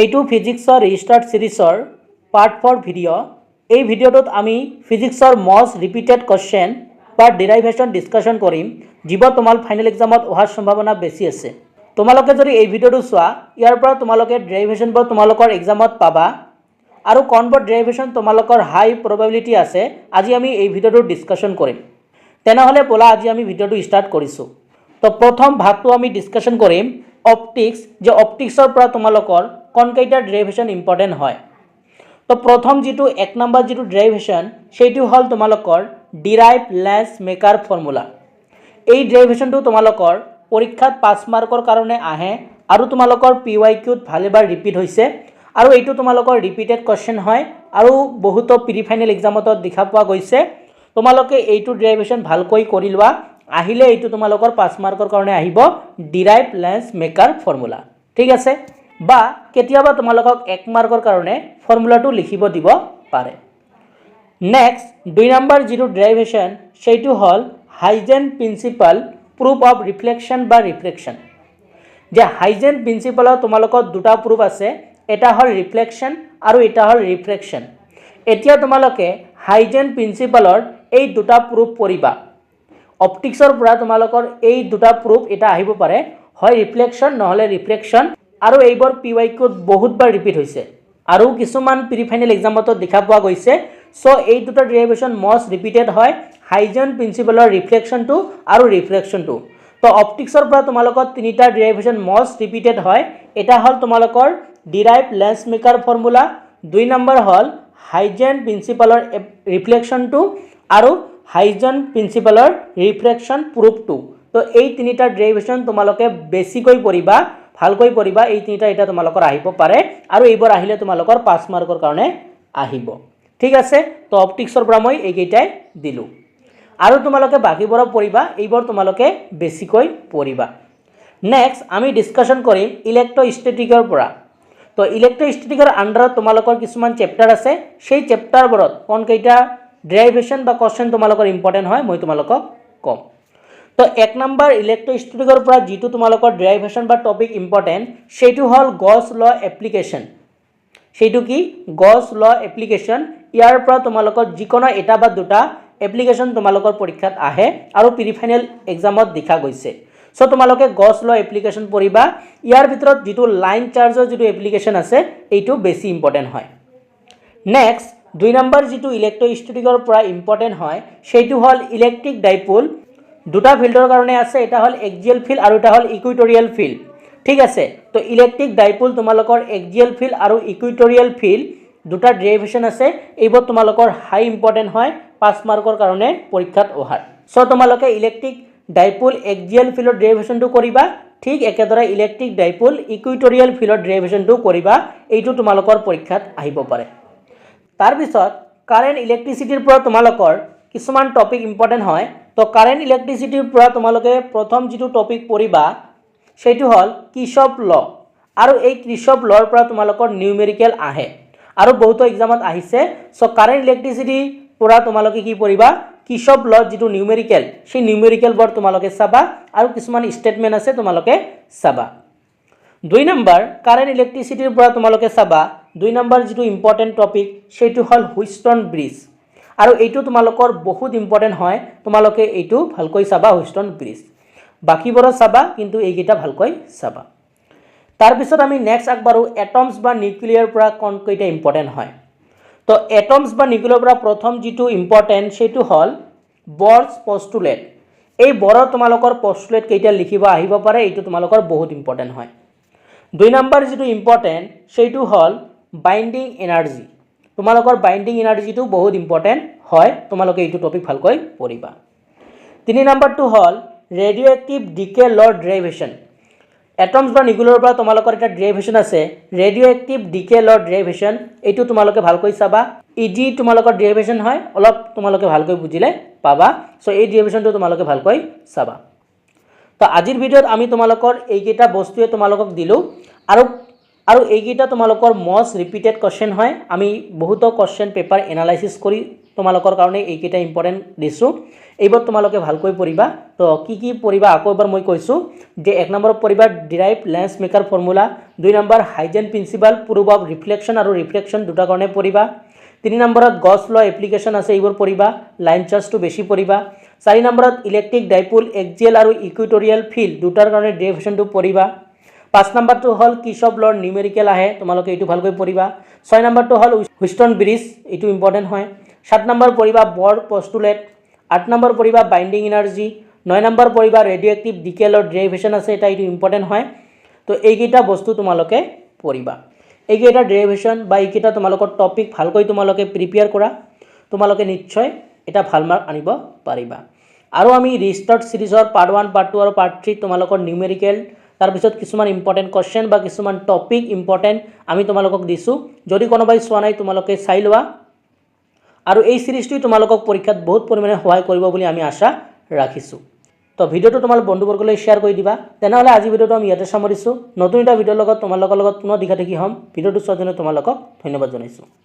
এইটো ফিজিক্সৰ restart সিৰিজৰ part 4 video'. এই ভিডিঅ'টোত আমি ফিজিক্সৰ মষ্ট ৰিপিটেড কোৱেশ্চন বা ডেৰাইভেশ্যন ডিছকাশ্যন কৰিম, যিবোৰ তোমাৰ ফাইনেল এক্সামত অহাৰ সম্ভাৱনা বেছি আছে। তোমালোকে যদি এই ভিডিঅ'টো চোৱা, ইয়াৰ পৰা তোমালোকে ডেৰাইভেশ্যনবোৰ তোমালোকৰ এক্সামত পাবা আৰু কোনবোৰ ডেৰাইভেশ্যন তোমালোকৰ হাই প্ৰবাবিলিটি আছে, আজি আমি এই ভিডিঅ'টোত ডিছকাশ্যন কৰিম। তেনেহ'লে ব'লা আজি আমি ভিডিঅ'টো ষ্টাৰ্ট কৰিছোঁ। তো প্ৰথম ভাগটো আমি ডিছকাশ্যন কৰিম অপটিক্স, যে অপটিক্সৰ পৰা তোমালোকৰ কোনকেইটা ডেৰিভেশ্যন ইম্পৰ্টেণ্ট হয়। তো প্ৰথম যিটো 1 নম্বৰ যিটো ডেৰিভেশ্যন সেইটো হ'ল তোমালোকৰ ডিৰাইভ লেন্স মেকাৰ ফৰ্মুলা। এই ডেৰিভেশ্যনটো তোমালোকৰ পৰীক্ষাত 5 মাৰ্কৰ কাৰণে আহে আৰু তোমালোকৰ PYQত ভালেবাৰ ৰিপিট হৈছে আৰু এইটো তোমালোকৰ ৰিপিটেড কোৱেশ্চন হয় আৰু বহুতো প্ৰি ফাইনেল এক্সামত দেখা পোৱা গৈছে। তোমালোকে এইটো ডেৰিভেশ্যন ভালকৈ কৰি লোৱা, আহিলে এইটো তোমালোকৰ 5 মাৰ্কৰ কাৰণে আহিব ডিৰাইভ লেন্স মেকাৰ ফৰ্মুলা, ঠিক আছে। বা কেতিয়াবা তোমালোকক 1 মাৰ্কৰ কাৰণে ফৰ্মুলাটো লিখিব দিব পাৰে। নেক্সট 2 নম্বৰ যিটো ডেৰিভেশ্যন সেইটো হ'ল hygiene principal proof of reflection বা ৰিফ্ৰেকশ্যন। যে হাইজেন প্ৰিন্সিপালত তোমালোকৰ দুটা প্ৰুফ আছে, এটা হ'ল ৰিফ্লেকশ্যন আৰু এটা হ'ল ৰিফ্ৰেকশ্যন। এতিয়া তোমালোকে হাইজেন প্ৰিন্সিপালৰ এই দুটা প্ৰুফ পঢ়িবা। অপটিক্সৰ পৰা তোমালোকৰ এই দুটা প্ৰুফ এটা আহিব পাৰে, হয় ৰিফ্লেকশ্যন নহ'লে ৰিফ্ৰেকশ্যন, আৰু এইবোৰ PYQত বহুতবাৰ ৰিপিট হৈছে আৰু কিছুমান প্ৰি ফাইনেল এক্সামতো দেখা পোৱা গৈছে। চ' এই দুটা ডেৰিভেশ্যন মষ্ট ৰিপিটেড হয়, হাইজেন প্ৰিন্সিপালৰ ৰিফ্লেকশ্যনটো আৰু ৰিফ্ৰেকশ্যনটো। তো অপটিক্সৰ পৰা তোমালোকৰ তিনিটা ডেৰিভেশ্যন মষ্ট ৰিপিটেড হয়। এটা হ'ল তোমালোকৰ derive lens maker formula, 2 number হ'ল হাইজেন প্ৰিন্সিপালৰ ৰিফ্লেকশ্যনটো আৰু হাইজেন প্ৰিন্সিপালৰ ৰিফ্ৰেকশ্যন প্ৰুফটো। তো এই তিনিটা ডেৰিভেশ্যন তোমালোকে বেছিকৈ পঢ়িবা, ভালকৈ পঢ়িবা। এই তিনিটা এটা তোমালোকৰ আহিব পাৰে আৰু এইবোৰ আহিলে তোমালোকৰ 5 মাৰ্কৰ কাৰণে আহিব, ঠিক আছে। তো অপটিক্সৰ পৰা মই এইকেইটাই দিলোঁ আৰু তোমালোকে বাকীবোৰ পঢ়িবা, এইবোৰ তোমালোকে বেছিকৈ পঢ়িবা। নেক্সট আমি ডিছকাশ্যন কৰিম ইলেক্ট্ৰষ্টেটিকৰ পৰা। তো ইলেক্ট্ৰষ্টেটিকৰ আণ্ডাৰত তোমালোকৰ কিছুমান চেপ্টাৰ আছে, সেই চেপ্টাৰবোৰত কোনকেইটা ডেৰিভেশ্যন বা কোৱেশ্চন তোমালোকৰ ইম্পৰ্টেণ্ট হয় মই তোমালোকক ক'ম। তো 1 নম্বৰ ইলেক্ট্ৰষ্টেটিকৰ পৰা যিটো তোমালোকৰ ডেৰিভেশ্যন বা টপিক ইম্পৰ্টেণ্ট সেইটো হ'ল গছ ল এপ্লিকেশ্যন। সেইটো কি? গছ ল এপ্লিকেশ্যন। ইয়াৰ পৰা তোমালোকৰ যিকোনো এটা বা দুটা এপ্লিকেশ্যন তোমালোকৰ পৰীক্ষাত আহে আৰু প্ৰি ফাইনেল এক্সামত দেখা গৈছে। চ' তোমালোকে গছ ল এপ্লিকেশ্যন পঢ়িবা। ইয়াৰ ভিতৰত যিটো লাইন চাৰ্জৰ যিটো এপ্লিকেশ্যন আছে এইটো বেছি ইম্পৰ্টেণ্ট হয়। নেক্সট 2 নম্বৰ যিটো ইলেক্ট্ৰষ্টেটিকৰ পৰা ইম্পৰ্টেণ্ট হয় সেইটো হ'ল ইলেক্ট্ৰিক ডাইপোল। দুটা ফিল্ডৰ কাৰণে আছে, এটা হ'ল এক্সিয়েল ফিল্ড আৰু এটা হ'ল ইকুইটৰিয়েল ফিল্ড, ঠিক আছে। তো ইলেক্ট্ৰিক ডাইপোল তোমালোকৰ এক্সিয়েল ফিল্ড আৰু ইকুইটৰিয়েল ফিল্ড দুটা ডেৰিভেশ্যন আছে, এইবোৰ তোমালোকৰ হাই ইম্পৰ্টেণ্ট হয় 5 মাৰ্কৰ কাৰণে পৰীক্ষাত অহাৰ। চ' তোমালোকে ইলেক্ট্ৰিক ডাইপোল এক্সিয়েল ফিল্ডৰ ডেৰিভেশ্যনটো কৰিবা, ঠিক একেদৰে ইলেক্ট্ৰিক ডাইপোল ইকুইটৰিয়েল ফিল্ডৰ ডেৰিভেশ্যনটো কৰিবা, এইটো তোমালোকৰ পৰীক্ষাত আহিব পাৰে। তাৰপিছত কাৰেণ্ট ইলেক্ট্ৰিচিটিৰ পৰা তোমালোকৰ কিছুমান টপিক ইম্পৰ্টেণ্ট হয়। তো কাৰেণ্ট ইলেক্ট্ৰিচিটিৰ পৰা তোমালোকে প্ৰথম যিটো টপিক পঢ়িবা সেইটো হ'ল কিৰ্চফ ল, আৰু এই কিৰ্চফ লৰ পৰা তোমালোকৰ নিউমেৰিকেল আহে আৰু বহুতো এক্সামত আহিছে। চ' কাৰেণ্ট ইলেক্ট্ৰিচিটিৰ পৰা তোমালোকে কি পঢ়িবা, কিৰ্চফ ল যিটো নিউমেৰিকেল, সেই নিউমেৰিকেলবোৰ তোমালোকে চাবা আৰু কিছুমান ষ্টেটমেণ্ট আছে তোমালোকে চাবা। 2 নম্বৰ কাৰেণ্ট ইলেক্ট্ৰিচিটিৰ পৰা তোমালোকে চাবা 2 নম্বৰ যিটো ইম্পৰ্টেণ্ট টপিক সেইটো হ'ল হুইষ্টন ব্ৰিজ, আৰু এইটো তোমালোকৰ বহুত ইম্পৰ্টেণ্ট হয়, তোমালোকে এইটো ভালকৈ চাবা হুইষ্টন ব্ৰিজ। বাকীবোৰো চাবা কিন্তু এইকেইটা ভালকৈ চাবা। তাৰপিছত আমি নেক্সট আগবাঢ়ো এটমছ বা নিউক্লিয়াৰ পৰা কোনকেইটা ইম্পৰ্টেণ্ট হয়। তো এটমছ বা নিউক্লিয়াৰ পৰা প্ৰথম যিটো ইম্পৰ্টেণ্ট সেইটো হ'ল বৰছ পষ্টুলেট। এই বৰৰ তোমালোকৰ পষ্টুলেট কেইটা লিখিব আহিব পাৰে, এইটো তোমালোকৰ বহুত ইম্পৰ্টেণ্ট হয়। 2 নম্বৰ যিটো ইম্পৰ্টেণ্ট সেইটো হ'ল বাইণ্ডিং এনাৰ্জি। তোমালোকৰ বাইণ্ডিং এনাৰ্জিটো বহুত ইম্পৰ্টেণ্ট হয়, তোমালোকে এইটো টপিক ভালকৈ পঢ়িবা। 3 নম্বৰটো হ'ল ৰেডিঅ' এক্টিভ ডিকে লৰ ডেৰিভেশ্যন। এটমছ বা নিউক্লিয়াৰৰ পৰা তোমালোকৰ এটা ডেৰিভেশ্যন আছে ৰেডিঅ' এক্টিভ ডিকে লৰ ডেৰিভেশ্যন, এইটো তোমালোকে ভালকৈ চাবা। ইজি তোমালোকৰ ডেৰিভেশ্যন হয়, অলপ তোমালোকে ভালকৈ বুজিলে পাবা। চ' এই ডেৰিভেশ্যনটো তোমালোকে ভালকৈ চাবা। তো আজিৰ ভিডিঅ'ত আমি তোমালোকৰ এইকেইটা বস্তুৱে তোমালোকক দিলোঁ আৰু এইকেইটা তোমালোকৰ মষ্ট ৰিপিটেড কোৱেশ্চন হয়। আমি বহুতো কোৱেশ্চন পেপাৰ এনালাইচিছ কৰি তোমালোকৰ কাৰণে এইকেইটা ইম্পৰ্টেণ্ট দিছোঁ এইবোৰ তোমালোকে ভালকৈ পঢ়িবা তো কি পঢ়িবা আকৌ এবাৰ মই কৈছোঁ যে 1 নম্বৰত পঢ়িবা derive lens maker formula 2 number hygiene principal proof of reflection আৰু ৰিফ্ৰেকশ্যন দুটা কাৰণে পঢ়িবা 3 নম্বৰত গছ ল এপ্লিকেশ্যন আছে এইবোৰ পঢ়িবা লাইন চাৰ্জটো বেছি পঢ়িবা 4 নম্বৰত ইলেক্ট্ৰিক ডাইপোল এক্সিয়েল আৰু ইকুইটৰিয়েল ফিল্ড দুটাৰ কাৰণে ডেৰিভেশ্যনটো পঢ়িবা 5 নম্বৰটো হ'ল কিৰ্চফ লৰ নিউমেৰিকেল আহে তোমালোকে এইটো ভালকৈ পঢ়িবা 6 নম্বৰটো হ'ল হুইষ্টন ব্ৰিজ এইটো ইম্পৰ্টেণ্ট হয় 7 নম্বৰ পঢ়িবা বৰ পষ্টুলেট 8 নম্বৰ পঢ়িবা বাইণ্ডিং এনাৰ্জি 9 নম্বৰ পঢ়িবা ৰেডিঅ'এক্টিভ ডিকেলৰ ডেৰিভেশ্যন আছে এটা এইটো ইম্পৰ্টেণ্ট হয় তো এইকেইটা বস্তু তোমালোকে পঢ়িবা এইকেইটা ডেৰিভেশ্যন বা এইকেইটা তোমালোকৰ টপিক ভালকৈ তোমালোকে প্ৰিপেয়াৰ কৰা তোমালোকে নিশ্চয় এটা ভাল মাৰ্ক আনিব পাৰিবা আৰু আমি ৰিষ্টাৰ্ট সিৰিজৰ পাৰ্ট 1 পাৰ্ট 2 আৰু পাৰ্ট 3 তোমালোকৰ নিউমেৰিকেল তাৰপিছত কিছুমান ইম্পৰ্টেণ্ট কোৱেশ্চন বা কিছুমান টপিক ইম্পৰ্টেণ্ট আমি তোমালোকক দিছোঁ যদি কোনোবাই চোৱা নাই তোমালোকে চাই লোৱা আৰু এই সিৰিজটো তোমালোকক পৰীক্ষাত বহুত পৰিমাণে সহায় কৰিব বুলি আমি আশা ৰাখিছোঁ তো ভিডিওটো তোমাৰ বন্ধুবৰ্গলৈ শ্বেয়াৰ কৰি দিবা তেনেহলে আজি ভিডিওটো আমি ইয়াতে সামৰিছোঁ নতুন এটা ভিডিওৰ লগত তোমালোকৰ লগত পুনৰ দেখা দেখি হ'ম ভিডিওটো চোৱাৰ জন্য তোমালোকক ধন্যবাদ জনাইছোঁ